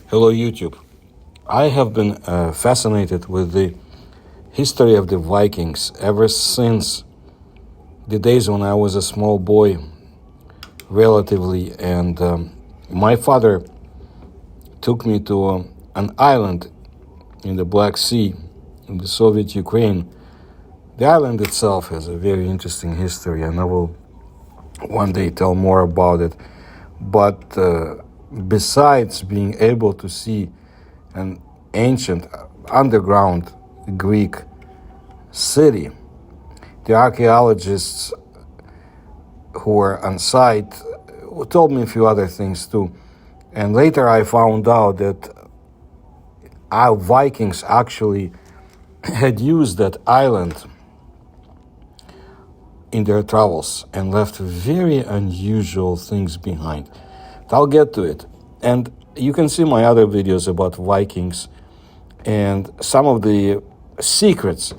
Hello, YouTube. I have been fascinated with the history of the Vikings ever since the days when I was a small boy, relatively, and my father took me to an island in the Black Sea, in the Soviet Ukraine. The island itself has a very interesting history, and I will one day tell more about it. But besides being able to see an ancient underground Greek city, the archaeologists who were on site told me a few other things too. And later I found out that our Vikings actually had used that island in their travels and left very unusual things behind. I'll get to it. And you can see my other videos about Vikings and some of the secrets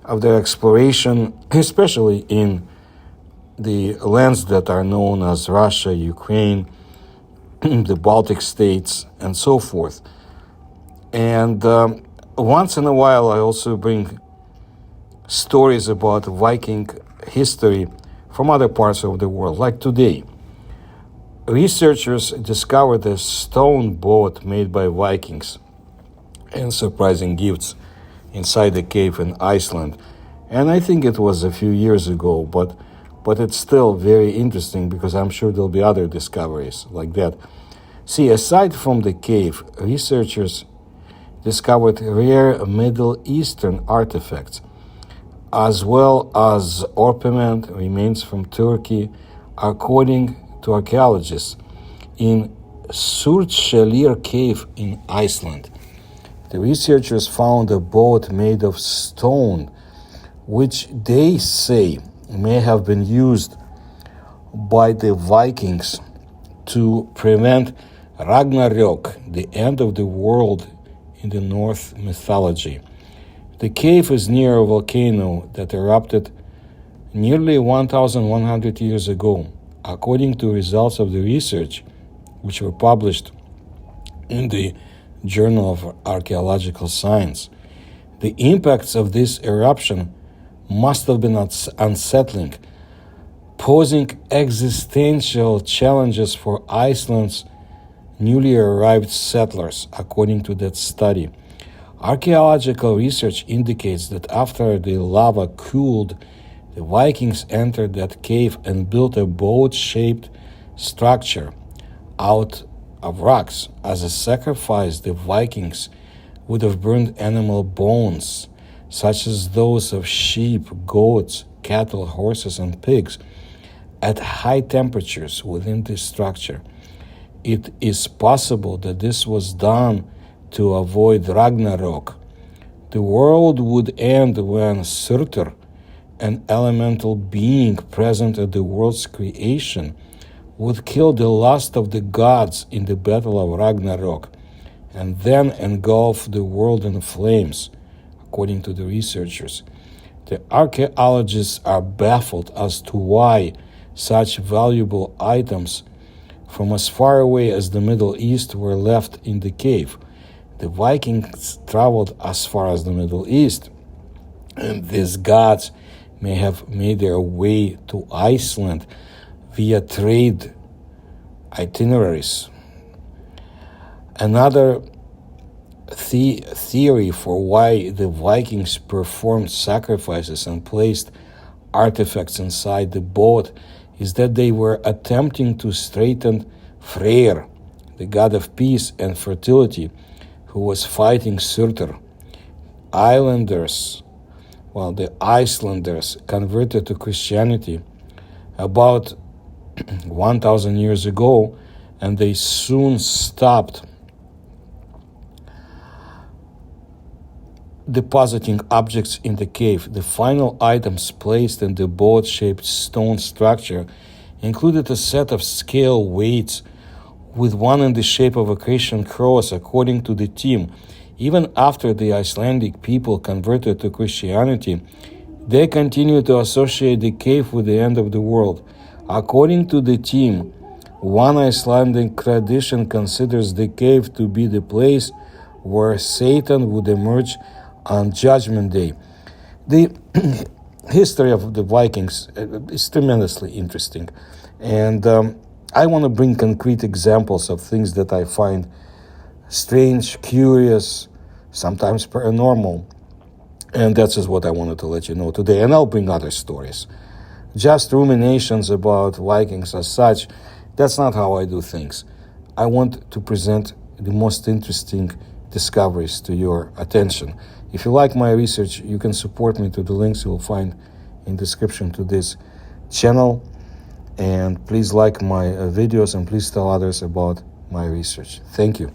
of their exploration, especially in the lands that are known as Russia, Ukraine, the Baltic states, and so forth. And once in a while, I also bring stories about Viking history from other parts of the world, like today. Researchers discovered a stone boat made by Vikings and surprising gifts inside a cave in Iceland. And I think it was a few years ago, but it's still very interesting because I'm sure there'll be other discoveries like that. See, aside from the cave, researchers discovered rare Middle Eastern artifacts, as well as ornament remains from Turkey, according to archaeologists, in Surtselir cave in Iceland. The researchers found a boat made of stone, which they say may have been used by the Vikings to prevent Ragnarök, the end of the world in the Norse mythology. The cave is near a volcano that erupted nearly 1,100 years ago, according to results of the research, which were published in the Journal of Archaeological Science. The impacts of this eruption must have been unsettling, posing existential challenges for Iceland's newly arrived settlers, according to that study. Archaeological research indicates that after the lava cooled, the Vikings entered that cave and built a boat-shaped structure out of rocks. As a sacrifice, the Vikings would have burned animal bones, such as those of sheep, goats, cattle, horses, and pigs, at high temperatures within this structure. It is possible that this was done to avoid Ragnarök. The world would end when Surtur, an elemental being present at the world's creation, would kill the last of the gods in the battle of Ragnarök, and then engulf the world in flames, according to the researchers. The archaeologists are baffled as to why such valuable items from as far away as the Middle East were left in the cave. The Vikings traveled as far as the Middle East, and these gods may have made their way to Iceland via trade itineraries. Another theory for why the Vikings performed sacrifices and placed artifacts inside the boat is that they were attempting to straighten Freyr, the god of peace and fertility, who was fighting Surtur. The Icelanders converted to Christianity about 1,000 years ago, and they soon stopped depositing objects in the cave. The final items placed in the boat-shaped stone structure included a set of scale weights with one in the shape of a Christian cross, according to the team. Even after the Icelandic people converted to Christianity, they continued to associate the cave with the end of the world. According to the team, One Icelandic tradition considers the cave to be the place where Satan would emerge on Judgment Day. The history of the Vikings is tremendously interesting, and I want to bring concrete examples of things that I find strange, curious, sometimes paranormal, and that's just what I wanted to let you know today. And I'll bring other stories. Just ruminations about Vikings as such, that's not how I do things. I want to present the most interesting discoveries to your attention. If you like my research, you can support me through the links you will find in description to this channel. And please like my videos, and please tell others about my research. Thank you.